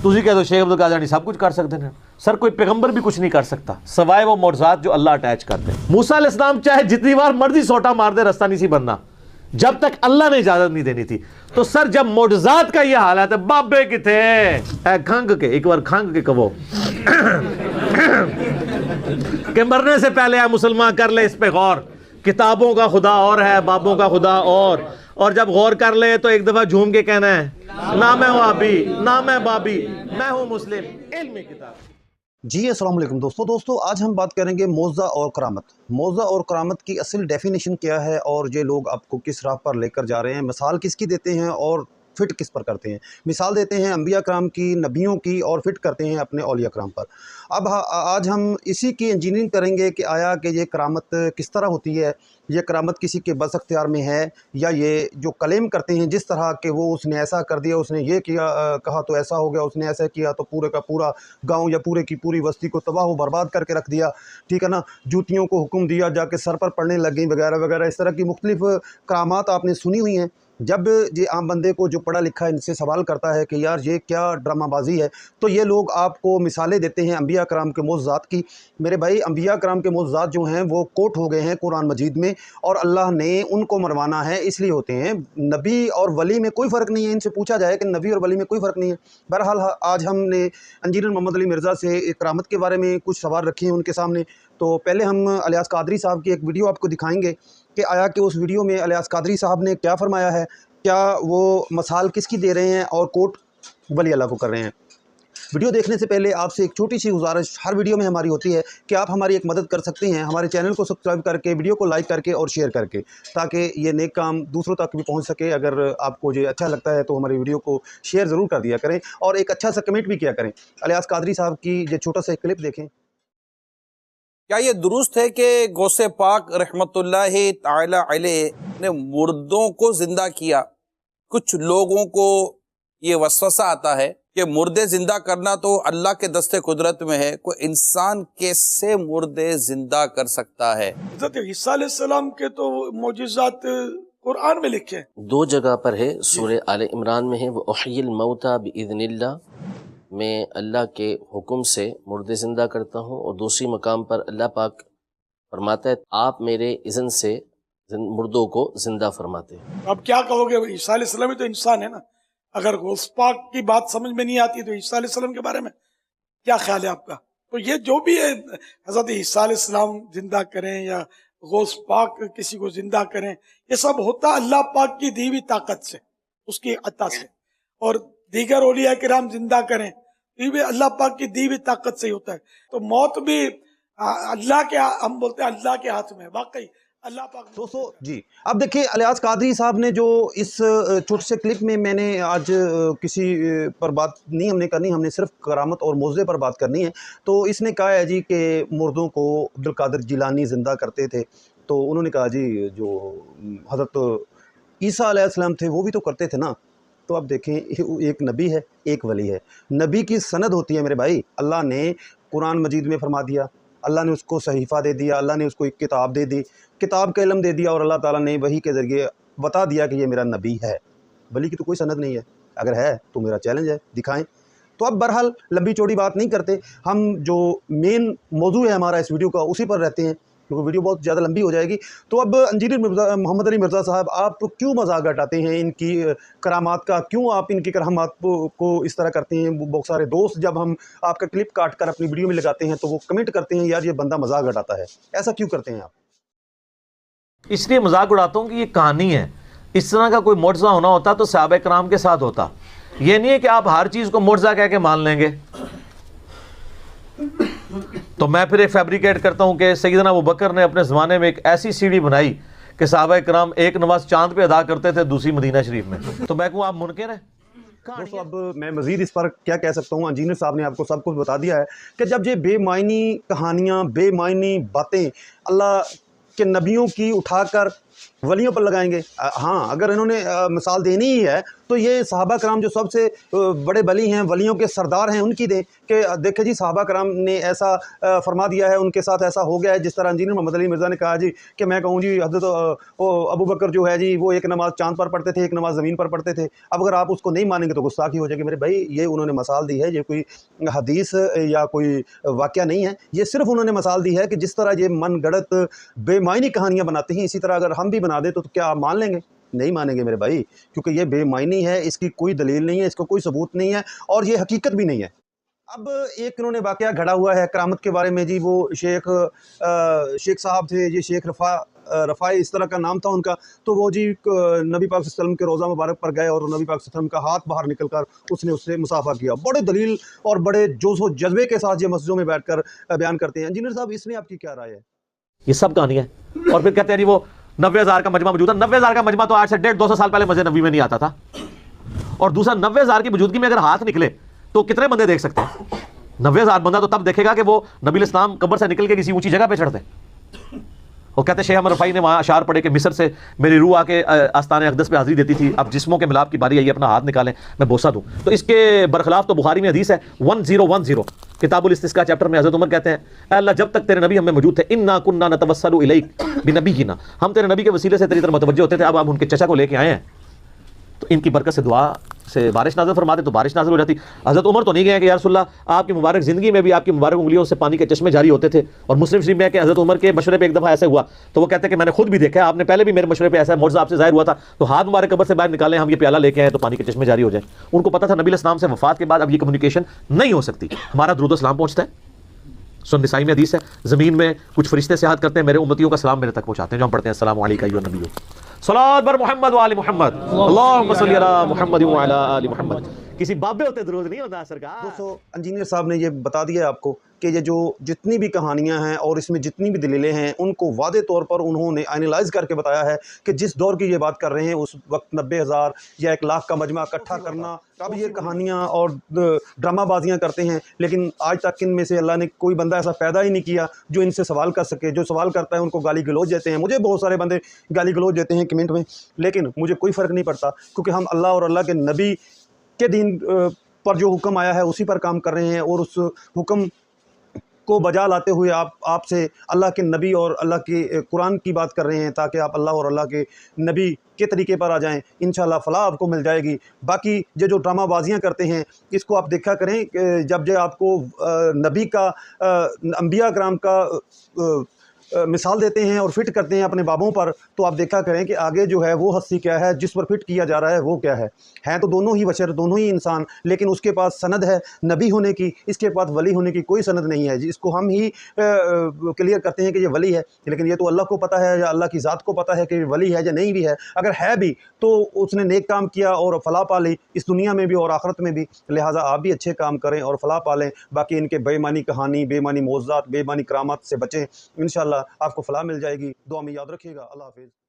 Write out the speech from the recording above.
तुझी कह दो शेख अब्दुल कादिर जीलानी सब कुछ कर सकते हैं सर, कोई पैगंबर भी कुछ नहीं कर सकता सवाए वो मौजज़ात जो अल्लाह अटैच करते हैं। मूसा अलैहिस्सलाम चाहे जितनी बार मर्जी सोटा मार दे रास्ता नहीं सी बनना जब तक अल्लाह ने इजाजत नहीं देनी थी। तो सर जब मौजज़ात का ये हाल है तो बाबे किथे खंग के एक बार खंग के कहो कि मरने से पहले है मुसलमान कर ले इस पे गौर, किताबों का खुदा और है बाबों का खुदा और जब गौर कर ले तो एक दफा झूम के कहना है ना मैं वाबी ना मैं बाबी मैं हूं मुस्लिम इल्मी किताब। जी अस्सलाम वालेकुम दोस्तों आज हम बात करेंगे मौज़ा और करामत। मौज़ा और करामत की असल डेफिनेशन क्या है और ये लोग आपको किस राह पर लेकर जा रहे हैं, मिसाल किसकी देते हैं और फिट किस पर करते हैं। मिसाल देते हैं अंबिया कराम की, नबियों की, और फिट करते हैं अपने औलिया कराम पर। अब आज हम इसी की इंजीनियरिंग करेंगे कि आया कि ये करामत किस तरह होती है, ये करामत किसी के बस अख्तियार में है या ये जो क्लेम करते हैं जिस तरह के वो उसने ऐसा कर दिया, उसने ये किया कहा तो ऐसा हो गया, उसने ऐसा किया तो पूरे का पूरा गांव या पूरे की पूरी बस्ती को तबाह व बर्बाद करके रख दिया, ठीक है ना, जूतियों को हुक्म दिया जाके सर पर पड़ने लग गई वगैरह वगैरह। इस तरह की मुख्तलिफ करामात आपने सुनी हुई हैं। जब ये आम बंदे को जो पढ़ा लिखा है इनसे सवाल करता है कि यार ये क्या ड्रामाबाजी है, तो ये लोग आपको मिसालें देते हैं अंबिया कराम के मौजज़ात की। मेरे भाई अंबिया कराम के मौजज़ात जो हैं वो कोट हो गए हैं कुरान मजीद में और अल्लाह ने उनको मरवाना है इसलिए होते हैं। नबी और वली में कोई फ़र्क नहीं है। इनसे पूछा जाए कि नबी और वली में कोई फ़र्क नहीं है। बहरहाल आज हमने इंजीनियर मोहम्मद अली मिर्ज़ा से करामत के बारे में कुछ सवाल रखे हैं उनके सामने। तो पहले हम अलियास कादरी साहब की एक वीडियो आपको दिखाएंगे कि आया कि उस वीडियो में अलियास कादरी साहब ने क्या फरमाया है, क्या वो मसाल किसकी दे रहे हैं और कोट वली अल्लाह को कर रहे हैं। वीडियो देखने से पहले आपसे एक छोटी सी गुजारिश हर वीडियो में हमारी होती है कि आप हमारी एक मदद कर सकते हैं हमारे चैनल को सब्सक्राइब करके, वीडियो को लाइक करके और शेयर करके, ताकि ये नेक काम दूसरों तक भी पहुंच सके। अगर आपको ये अच्छा लगता है तो हमारी वीडियो को शेयर ज़रूर कर दिया करें और एक अच्छा सा कमेंट भी किया करें। अलियास कादरी साहब की ये छोटा सा क्लिप देखें। क्या ये दुरुस्त है कि गौसे पाक रहमतुल्लाहि ताला अलैह ने मुर्दों को जिंदा किया? कुछ लोगों को ये वसवसा आता है कि मुर्दे जिंदा करना तो अल्लाह के दस्ते कुदरत में है, कोई इंसान कैसे मुर्दे जिंदा कर सकता है? हज़रत ईसा अलैहिस्सलाम के तो मौजूज़ात कुरान में लिखे हैं, दो जगह पर है, सूरह आले इमरान में है वो उहयिल मौता बिइज़्निल्लाह, मैं अल्लाह के हुक्म से मुर्दे ज़िंदा करता हूँ, और दूसरी मकाम पर अल्लाह पाक फरमाता है आप मेरे इज़्न से मुर्दों को ज़िंदा फरमाते हैं। अब क्या कहोगे, ईसा अलैहिस्सलाम ही तो इंसान है ना। अगर गौस पाक की बात समझ में नहीं आती तो ईसा अलैहिस्सलाम के बारे में क्या ख्याल है आपका? तो ये जो भी है हज़रत ईसा अलैहिस्सलाम जिंदा करें या गौस पाक किसी को जिंदा करें, ये सब होता अल्लाह पाक की दी हुई ताकत से, उसकी अता से। और दीगर औलिया किराम जिंदा करें ये भी अल्लाह पाक की दी हुई ताकत से ही होता है। तो मौत भी अल्लाह के, हम बोलते हैं अल्लाह के हाथ में, वाकई अल्लाह पाक। दोस्तों जी अब देखिए अलियास कादरी साहब ने जो इस छोटे से क्लिप में, मैंने आज किसी पर बात नहीं हमने करनी, हमने सिर्फ करामत और मौज़े पर बात करनी है। तो इसने कहा है जी कि मुर्दों को अब्दुल कादिर जिलानी ज़िंदा करते थे। तो उन्होंने कहा जी जो हज़रत ईसा अलैहिस्सलाम थे वो भी तो करते थे ना। तो अब देखें एक नबी है एक वली है, नबी की सनद होती है मेरे भाई। अल्लाह ने कुरान मजीद में फरमा दिया, अल्लाह ने उसको सहीफ़ा दे दिया, अल्लाह ने उसको एक किताब दे दी, किताब का इल्म दे दिया और अल्लाह ताला ने वही के ज़रिए बता दिया कि ये मेरा नबी है। वली की तो कोई सनद नहीं है, अगर है तो मेरा चैलेंज है दिखाएं। तो अब बहरहाल लंबी चौड़ी बात नहीं करते, हम जो मेन मौजू है हमारा इस वीडियो का उसी पर रहते हैं क्योंकि वीडियो बहुत ज़्यादा लंबी हो जाएगी। तो अब इंजीनियर मोहम्मद अली मिर्ज़ा साहब, आप क्यों मजाक हटाते हैं इनकी करामात का, क्यों आप इनकी करामात को इस तरह करते हैं? बहुत सारे दोस्त जब हम आपका क्लिप काट कर अपनी वीडियो में लगाते हैं तो वो कमेंट करते हैं यार ये बंदा मजाक हटाता है, ऐसा क्यों करते हैं आप? इसलिए मजाक उड़ाता हूँ कि ये कहानी है। इस तरह का कोई मुर्जा होना होता तो सहाबा कराम के साथ होता। ये नहीं है कि आप हर चीज़ को मुर्जा कह के मान लेंगे। तो मैं फिर एक फैब्रिकेट करता हूँ कि सैयदना अबू बकर ने अपने ज़माने में एक ऐसी सीढ़ी बनाई कि सहाबा कराम एक नमाज चांद पे अदा करते थे, दूसरी मदीना शरीफ में। तो मैं कहूँ आप मुनकिर हैं? दोस्तों अब मैं मज़ीद इस पर क्या कह सकता हूँ, इंजीनियर साहब ने आपको सब कुछ बता दिया है कि जब ये बेमायनी कहानियाँ, बेमायनी बातें अल्लाह के नबियों की उठाकर वलियों पर लगाएंगे। हाँ, अगर इन्होंने मिसाल देनी ही है तो ये सहाबा कराम जो सबसे बड़े वली हैं, वलियों के सरदार हैं, उनकी दें कि देखे जी सहाबा कराम ने ऐसा फरमा दिया है, उनके साथ ऐसा हो गया है। जिस तरह इंजीनियर मोहम्मद अली मिर्ज़ा ने कहा जी कि मैं कहूँ जी हज़रत अबू बकर जो है जी वो एक नमाज़ चाँद पर पढ़ते थे, एक नमाज़ ज़मीन पर पढ़ते थे। अब अगर आप उसको नहीं मानेंगे तो गुस्ताखी हो जाएगी। मेरे भाई, ये उन्होंने मिसाल दी है, ये कोई हदीस या कोई वाक़या नहीं है। ये सिर्फ़ उन्होंने मिसाल दी है कि जिस तरह ये मनगढ़ंत बेमायनी कहानियाँ बनाते हैं, इसी तरह अगर हम भी बना दें तो क्या आप मान लेंगे? नहीं मानेंगे मेरे भाई, क्योंकि ये बेमायनी है, इसकी कोई दलील नहीं है, इसका कोई सबूत नहीं है और ये हकीकत भी नहीं है। अब एक इन्होंने वाक़या घड़ा हुआ है करामत के बारे में जी। वो शेख साहब थे, ये शेख रफ़ाई इस तरह का नाम था उनका। तो वो जी नबी पाक सल्लल्लाहु अलैहि वसल्लम के रोज़ा मुबारक पर गए और नबी पाक सल्लल्लाहु अलैहि वसल्लम का हाथ बाहर निकल कर उसने उससे मुसाफ़ा किया। बड़े दलील और बड़े जोश व जज्बे के साथ ये मस्जिदों में बैठकर बयान करते हैं। इंजीनियर साहब, इसमें आपकी क्या राय है? ये सब कहानियां हैं। और फिर कहते हैं जी वो 90,000 का मजमा मौजूद है। 90,000 का मजमा तो आज से 150-200 साल पहले मस्जिद नबी में नहीं आता था। और दूसरा, 90,000 की मौजूदगी में अगर हाथ निकले तो कितने बंदे देख सकते हैं? 90,000 बंदा तो तब देखेगा कि वो नबी इस्लाम कब्र से निकल के किसी ऊंची जगह पे चढ़ते हैं। वो कहते हैं शेख अहमद रफ़ाई ने वहाँ अशार पढ़े कि मिस्र से मेरी रूह आके आस्ताने अक़दस पे हाज़िरी देती थी, अब जिस्मों के मिलाप की बारी आई, अपना हाथ निकालें मैं बोसा दूँ। तो इसके बरखिलाफ़ तो बुखारी में हदीस है 1010 किताबुल इस्तिस्का चैप्टर में हज़रत उमर कहते हैं, अल्लाह जब तक तेरे नबी हमें मौजूद थे, इन्ना कुन्ना नतवस्सलु इलैक बिनबीयिना, हम तेरे नबी के वसीले से तेरी तरफ मुतवज्जो होते थे। अब हम उनके चचा को लेके आए हैं तो इनकी बरकत से दुआ से बारिश नाज़िल फरमा दे तो बारिश नाज़िल हो जाती। हज़रत उमर तो नहीं गए कि या रसूलल्लाह आपकी मुबारक ज़िंदगी में भी आपकी मुबारक उंगलियों से पानी के चश्मे जारी होते थे। और मुस्लिम शरीफ में है कि हज़रत उमर के मशवरे पे एक दफ़ा ऐसा हुआ तो वो कहते हैं कि मैंने खुद भी देखा, आपने पहले भी मेरे मशवरे पे ऐसा मौजज़ा आपसे ज़ाहिर हुआ था, तो हाथ मुबारक कब्र से बाहर निकालें, हम ये प्याला लेके आए तो पानी के चश्मे जारी हो जाए। उनको पता था नबी इस्लाम से वफ़ात के बाद अब ये कम्युनिकेशन नहीं हो सकती। हमारा दुरूद सलाम पहुँचता है, सुन निसाई में हदीस है, ज़मीन में कुछ फरिश्ते सियाहत करते हैं, मेरे उम्मतियों का सलाम मेरे तक पहुँचाते हैं, जो हम पढ़ते हैं अस्सलामु अलैका अय्युहन नबी, सलात बर मोहम्मद व आले मोहम्मद, अल्लाहुम्मा सल्ली अला मुहम्मद व अला आलि मोहम्मद। किसी बाबे होते दुरूद नहीं होता सरकार। दोस्तों, इंजीनियर साहब ने ये बता दिया आपको कि ये जो जितनी भी कहानियां हैं और इसमें जितनी भी दलीलें हैं उनको वादे तौर पर उन्होंने एनालाइज करके बताया है कि जिस दौर की ये बात कर रहे हैं उस वक्त 90,000 या 1,00,000 का मजमा इकट्ठा करना, अब ये कहानियां और ड्रामाबाजियां करते हैं। लेकिन आज तक इनमें से अल्लाह ने कोई बंदा ऐसा पैदा ही नहीं किया जो इनसे सवाल कर सके। जो सवाल करता है उनको गाली गलौज देते हैं। मुझे बहुत सारे बंदे गाली गलौज देते हैं कमेंट में, लेकिन मुझे कोई फ़र्क नहीं पड़ता क्योंकि हम अल्लाह और अल्लाह के नबी के दीन पर जो हुक्म आया है उसी पर काम कर रहे हैं और उस हुक्म को बजा लाते हुए आपसे अल्लाह के नबी और अल्लाह के कुरान की बात कर रहे हैं ताकि आप अल्लाह और अल्लाह के नबी के तरीके पर आ जाएं। इंशाल्लाह फ़लाह आपको मिल जाएगी। बाकी ये जो ड्रामाबाजियाँ करते हैं इसको आप देखा करें, जब जो आपको नबी का अंबिया कराम का मिसाल देते हैं और फिट करते हैं अपने बाबों पर, तो आप देखा करें कि आगे जो है वो हस्ती क्या है जिस पर फिट किया जा रहा है वो क्या है। हैं तो दोनों ही बशर, दोनों ही इंसान, लेकिन उसके पास सनद है नबी होने की, इसके पास वली होने की कोई सनद नहीं है। इसको हम ही क्लियर करते हैं कि ये वली है, लेकिन ये तो अल्लाह को पता है या अल्लाह की ज़ात को पता है कि वली है या नहीं भी है। अगर है भी तो उसने नेक काम किया और फलाह पा ली इस दुनिया में भी और आखिरत में भी। लिहाजा आप भी अच्छे काम करें और फलाह पा लें। बाकी इनके बेईमानी कहानी, बेईमानी मौज़ात, बेईमानी करामात से बचें। इंशाअल्लाह आपको फलाह मिल जाएगी। दुआ में याद रखिएगा। अल्लाह हाफ़िज़।